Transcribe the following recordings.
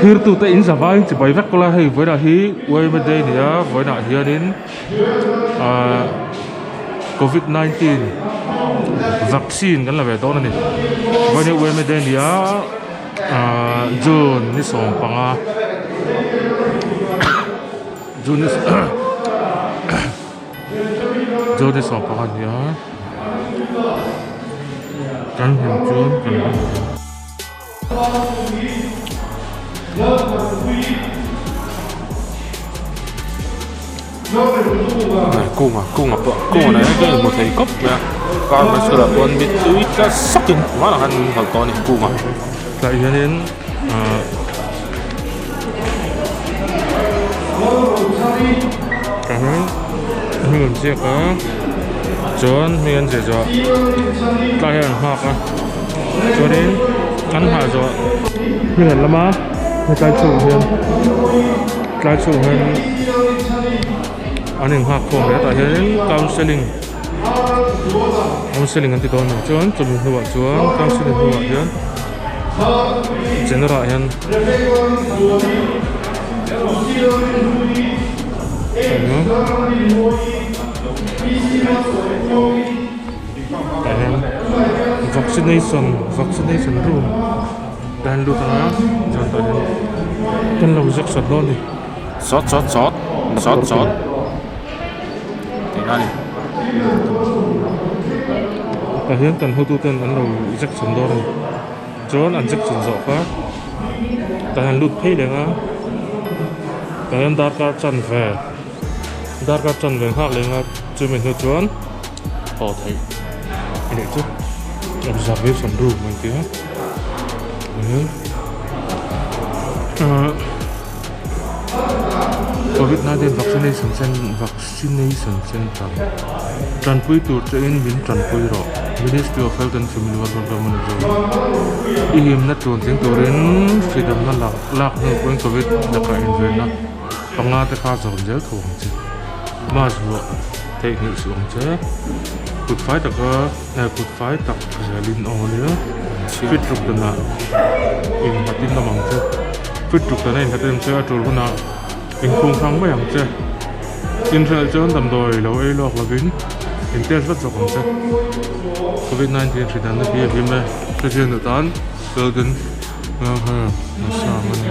Hir tu te in zawai chỉ bảy vắt có là hay với đại hi với bên đây nữa với đại hi đến Covid-19 vaccine kan là về đó này với những với bên đây nữa June ni song panga June ni song panga nữa kan hiện June kan này Kunga này cái một thầy cấp nha, còn mà sửa lại con biết chữ cái sắc kinh quá là hắn học to này Kunga lại cho nên cái mình sẽ có chọn mình sẽ chọn lại hiện học cho đến ăn hạ rồi mình là má người ta chủ hiện anh em học không đấy tại hiện counselling anh thì còn chọn cho mình hiểu chọn counselling hiểu hiện general hiện vaccination room dan lu tengah contohnya kan lo bisa shutdown nih shot tinggal nih akhirnya kan hutu kan lo bisa shutdown nih John anjek sunso ka dan lut pay lenga dan dar ka chan ve hak lenga cumin hu John oh thầy ini tu observation room nanti ya Covid-19 vaccination center tranpui tur train min tranpui ro Ministry of Health and Family Welfare Manager ihim na tun ting turin freedom na lak no point covid na ka inven na panga te kha zon jel thong che mas wo te ni suang che put fight tak Zalen on ya fit truk na in hatin na mang che fit truk na in hatin che atul huna in khung thang ba yang che in thel chon dam doi lo ei lok lavin in tes vat zok che Covid-19 freedom na bi me president tan golden ha sa man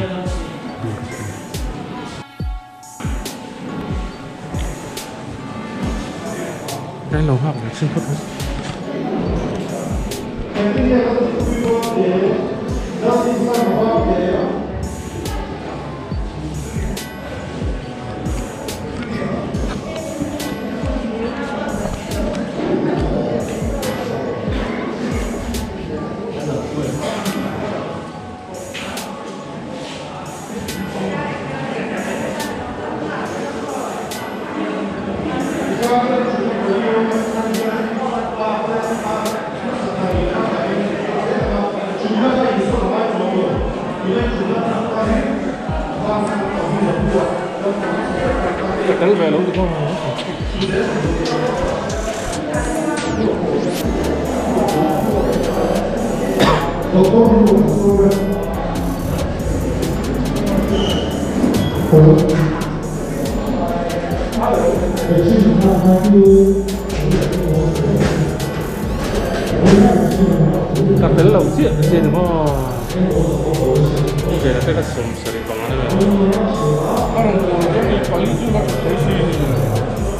cái lầu học là sinh hoạt Cái về luôn được không? Các cái lẩu chuyện trên đúng không? Về là cái sườn sườn bằng cái này.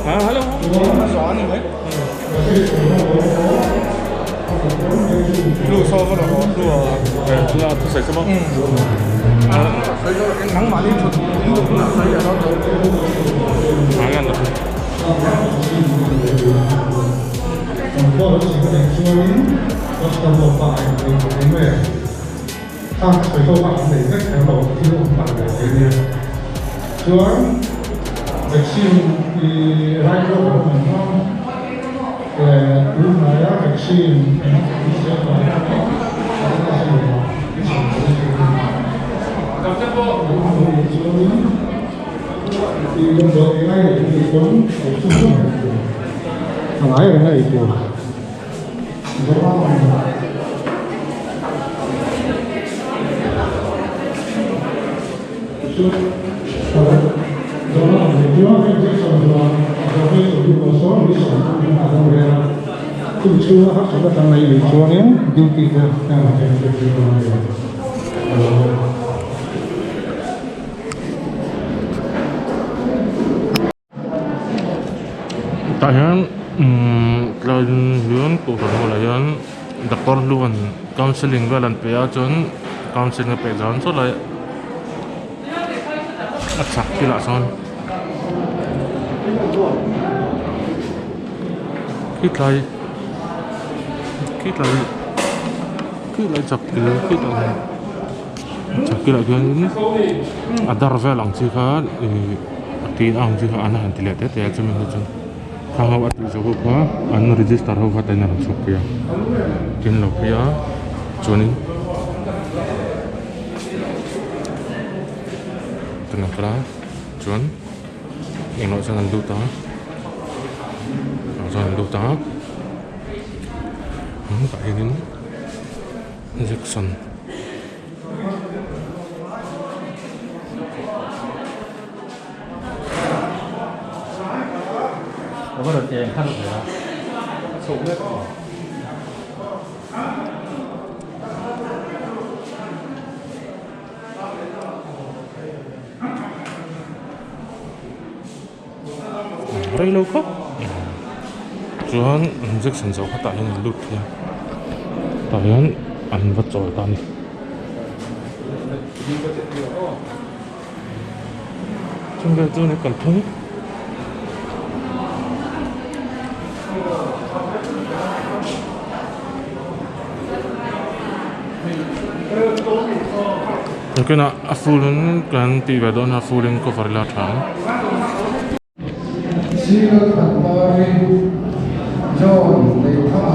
Hello. Hlua so với hlua thusai sao không? Nắng mà đi chụp cũng là thấy là nó nắng ăn được. Trong thời câu bạn để rất khéo đầu khi bạn để cái gì chúa vaccine thì hai câu của mình nó về lúc này á vaccine nó cũng sẽ phải thì trong đó cái này thì cũng thằng ấy cái này của Inchiu Hahchawlhna tan nei li chuangin duty te tại hiện là hiện của phần là hiện doctor Hlua Counselling và lần phía chốn counseling phải dọn số lại chắc khi lạ son khít lại chặt cái lại cái ada rasa lang sih kan tin ang sih kan anak hanti lihat ya cuma itu kalau awak tu jauh apa anu register awak tanya langsung ya kin lo ya Johnny tengah pula John yang nak jangan lupa tak ini Jackson có được tiền khăn được không? Sụp đấy. đây lâu khóc John Jackson giàu khát tại hiện lụt kia tại hiện ăn vật giỏi ta này trong cái chỗ này kalphung cái nào afulun kan tiba don afulun ko varila thang Sila Kantari John de Tha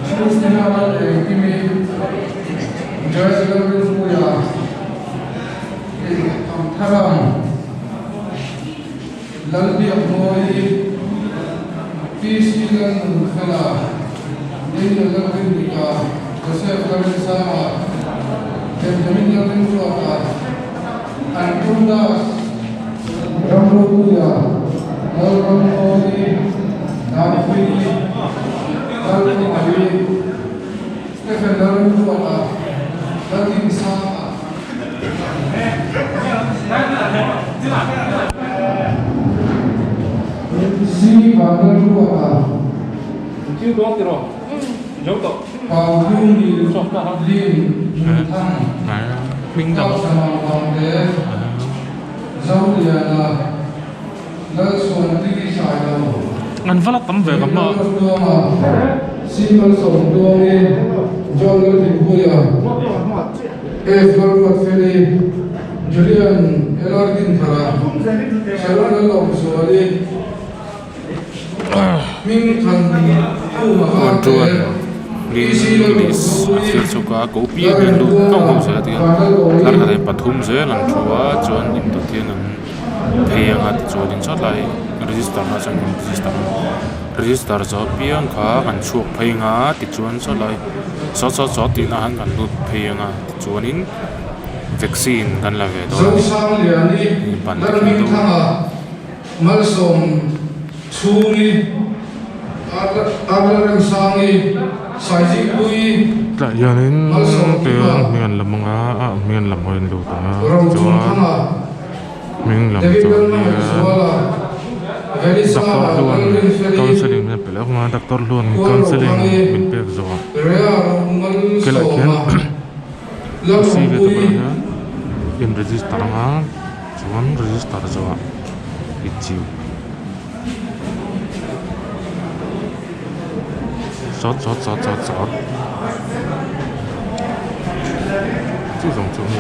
Sustina de Kimi Jazgal Fuya Tharam Lalbi Apoi Pisilan Khala Nil Lalbi Nika Joseph Lalbi Sama Benjamin Lalbi Fuya and Kunga Rambuya, Alramodi, Nafi, Kalphung, Stephen Rambuya, Latin Sama. Si Rambuya, Inchiu đó thì rồi, giống đó. Pawimawh đi chọc ta học liên thang. Hming đâu? Ngân phát là tấm về cắm nợ. Xin mời sống đua đi, cho lỡ thịnh vui à. Ê, phát luật phê đi, Julian, Elardin thara, sẽ lỡ lòng xua đi. Hming thần hưu mà hát tế. Linis akhir suka kopi minum kau saya tiang karena ada pathum saya lanjua cuan itu tiang yang ada cuan insya Allah register macam register so piang kah kan cuak payah cuan so lai so tinahan kan lut payah cuan in vaksin kan lagi tu pandai itu malsom curi agak sangi tại giờ đến tiếng miền làm mong miền làm hồi đầu ta cho mình làm cho doctor luôn counseling mình phải là doctor luôn counseling mình phải rồi cái lại kiến si về tụi mình in register mà chuan register rồi Inchiu Sawt这种中医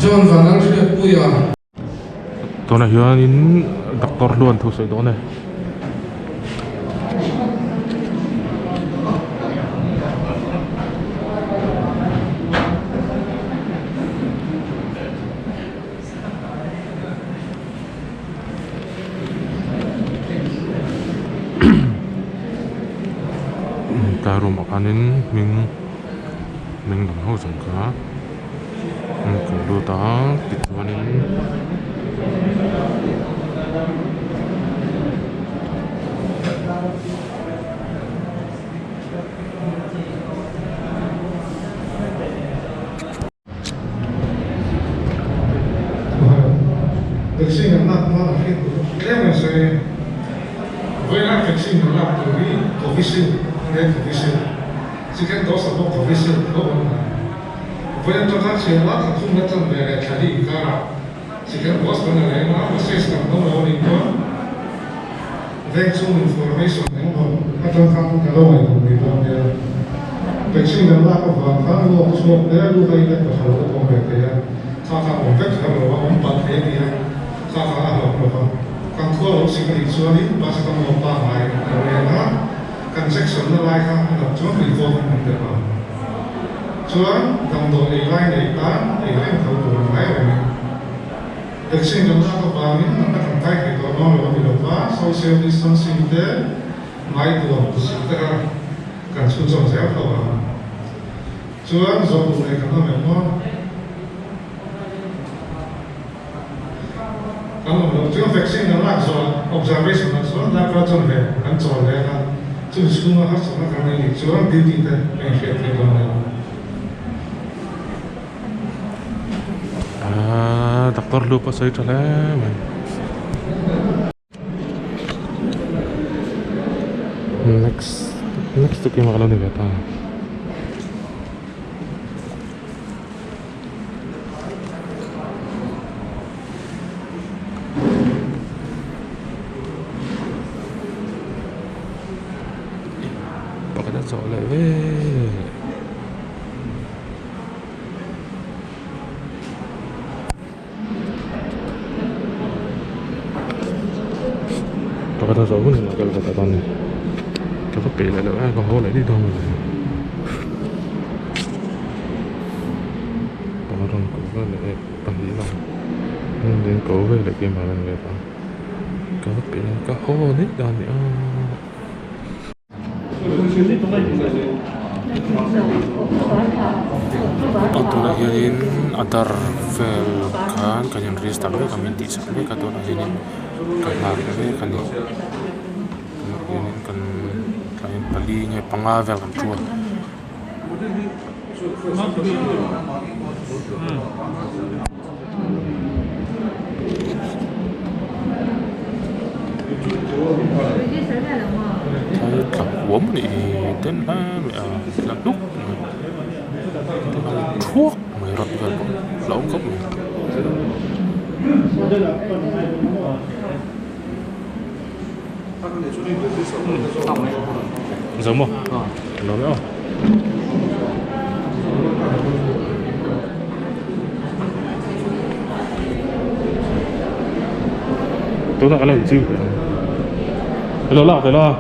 John Van Puya Tôi này hiện in doctor luôn thusawi đó này rumah kanin Hming Hming lam ho chung ka kun lu ta ti chuanin vaccine là nó là cái thế mà sẽ với lại vaccine là cái Covishield cái Covishield chỉ cần đó là một Covishield đó mà với chúng ta sẽ là không nhất định về cái gì cả chỉ cần đó là nó mà sẽ làm nó là đi qua vaccine information này mà các trong không cái đó này cũng bị đó nha vaccine là cái phần khác nó số đấy là lúc này là cái phần của công nghệ đấyถ้าผมก็จะบอกว่าผมปัดเทียดีนะข้าข้าหลอกนะครับการทั่วโลกสิ่งที่ส่วนนี้มาจากการป่าไม้เราเรียนนะการเซ็กซ์ส่วนอะไรครับเราชอบรีโฟล์มันเดือดร้อนส่วนดำตัวเองไล่ในบ้านเองเล่นเขาตัวไม้อะไรนี้เด็กสิ่งที่เราต้องการนี้มันก็ทำได้แค่ตัวน้องเราไม่รู้ว่า social distancing เด้ไม่ตัวผู้สูงอายุการชุนชนเสียเขาส่วนจบตัวเองก็ต้องเหมือนว่า这个 vaccine 的那说 observation 的说，那个准备很早来了，就是说还是那个那里主要弟弟的那些地方的。doktor lupa saya jalan. Next tu keimah kalau ni kata. Zawr lại về các bạn zawr cũng là cái vật tàn này cái vật lại nữa còn hố lại đi đâu mà các bạn cổ về lại bằng gì đâu đến cổ về lại keimah lần về ta cái vật này cái hố đấy đàn nữa Atuna hianin atar vel kan kanyan ristam le kamin ti sak le katuna hianin kalhar le kan hianin kan kain pali ngai panga vel kan chua uống thì tên là lúc thuốc mày rọt vào lẩu cốc này giống không? Nó nữa không? Tôi đã làm chịu nó lạ phải lo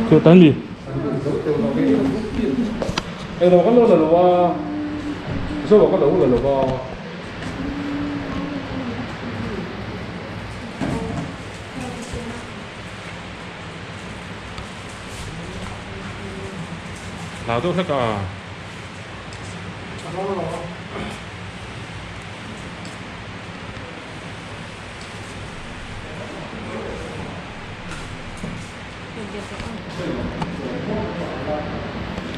cứ tán đi em đâu có lâu là lo số có đủ là lo nào tôi thích à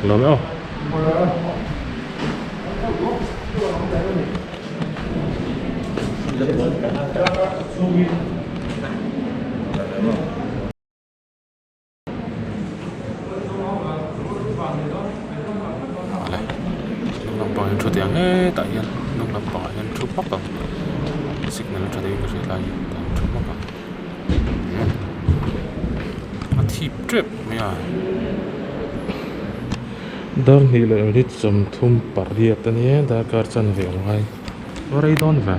làm không? Nông bò nhân tiếng hết tại hiện nông làm bò nhân chút bắc rồi xịt này nó trở thành cái gì là chút bắc rồi thịt trip mày à dar ni le rit sawmthum pariat ani da kar chan ve ngai orai don va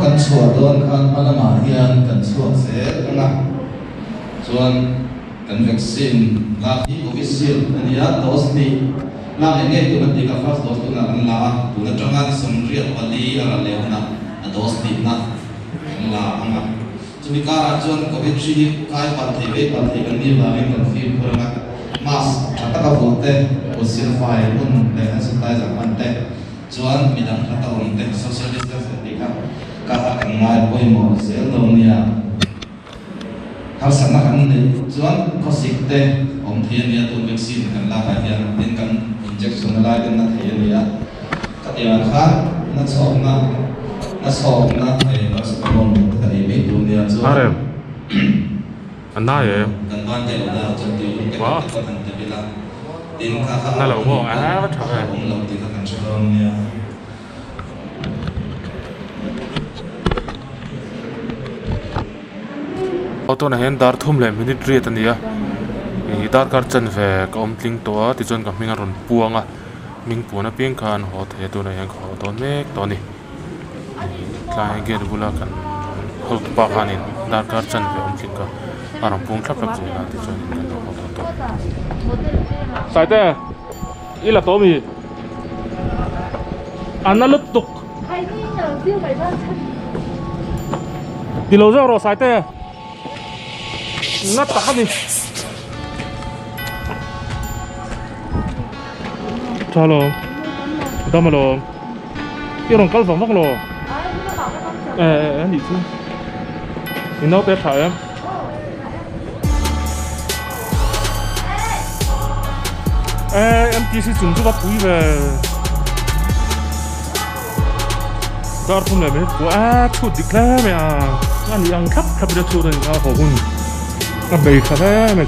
kan chua don kan alama hian kan chua se anga chuan kan vaccine la hi Covishield ania dose ni la enge tu na tika first dose tu na kan la tu na tanga somriat pali ara leuna a dose ni na la anga chumi kara chuan covid chi kai pan thei ve pan thei kan ni la kan film khoranga mas thata ka vote osil file un le sanitizer man te chuan midang thata on te social distance tika ka kan ngai pawimawh sel lo nia hal sana kan ni chuan kosik te thia nia tu vaccine kan la ka hian tin kan injection la kan na thei nia ka tian kha na sawmthum e ba sa kon ta e me tu nia chuan are anna ye kan ban te la chuan ti wow kan te bila tin kha kha na lo mo a tha ka lo ti ka kan chon nia auto na hen dar thum le minute rate ania i dar kar chan ve ka om tling to ti chon ka hming a ron puanga ming puana ping khan ho the tu na yang kho ton mek to ni tlai ge bula kan hol pa khanin dar kar chan ve om tling ka aram pung thap thap je na ti chon kan ho to sai te ila to mi anna lut tuk đi lâu rồi sai te nát tắt đi chào lo đâm lo cái đồng kalphung mắc lo anh đi chứ mình nấu tép thải em chỉ sử dụng cho bắt túi về dar thum le me ko a chu dik la me a ani ang khap khap de chu den a ho hun a be kha me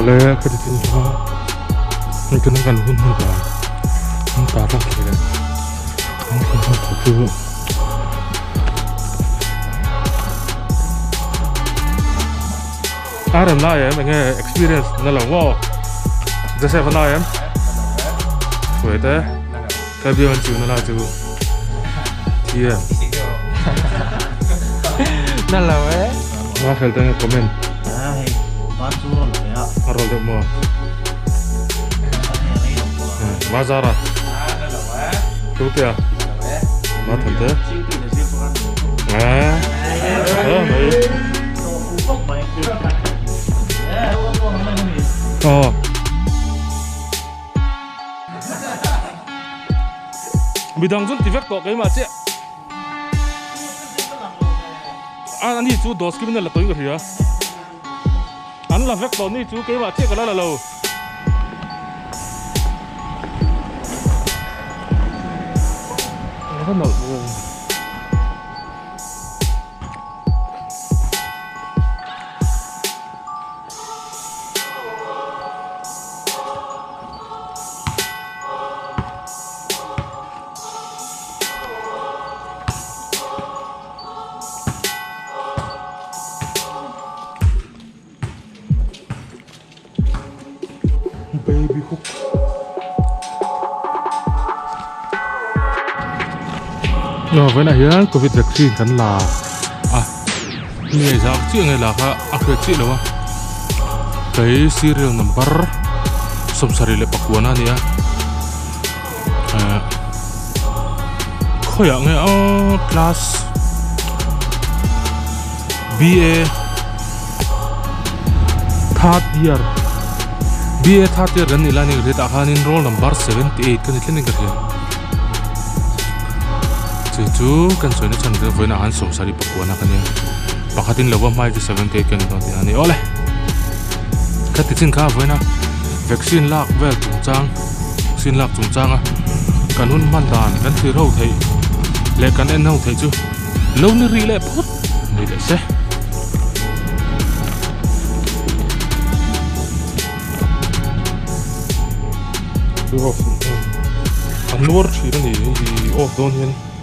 le ka di tin ha ni kan kan hun hun ba hun ta ta ki le hun hun ko tu aram la ya me experience na la woจะใช้พนักงานสวยแต่แค่เบี้ยมันจิ๋วนั่นแหละจิ๋วเที่ยนั่นแหละเว้ยว่าเฟลต์เนี่ยคอมเมนต์บ้านจูนเลยอ่ะอารมณ์เด็กมั่วมาจาระรู้เปล่ามาทันเถอะไม่อ๋อมีดังจนที่เวกตัวkeimahเจ้อันนี้จูดอสกินนั่นละตัวอีกเหรออันละเวกตัวนี้จูkeimahเจ้ก็แล้วล่ะเราแล้วก็หนวดbaby hook với này covid vaccine kan la mi zak chi ngai la kha akhe chi lo wa kai serial number somsari le pakwana nia khoya nge class BA third year ran ilani ret akhanin roll number 78 kan itlen ngar hian chu kan soina chan de voina han somsari pakwana kan pakhatin lawa mai 78 kan don ani ole katichin kha voina vaccine lak vel chungchang vaccine lak chungchanga kanun mandan kan thi ro thei le kan en ho thei chu lo ni ri le phut ni le se anwar chi ni o don hian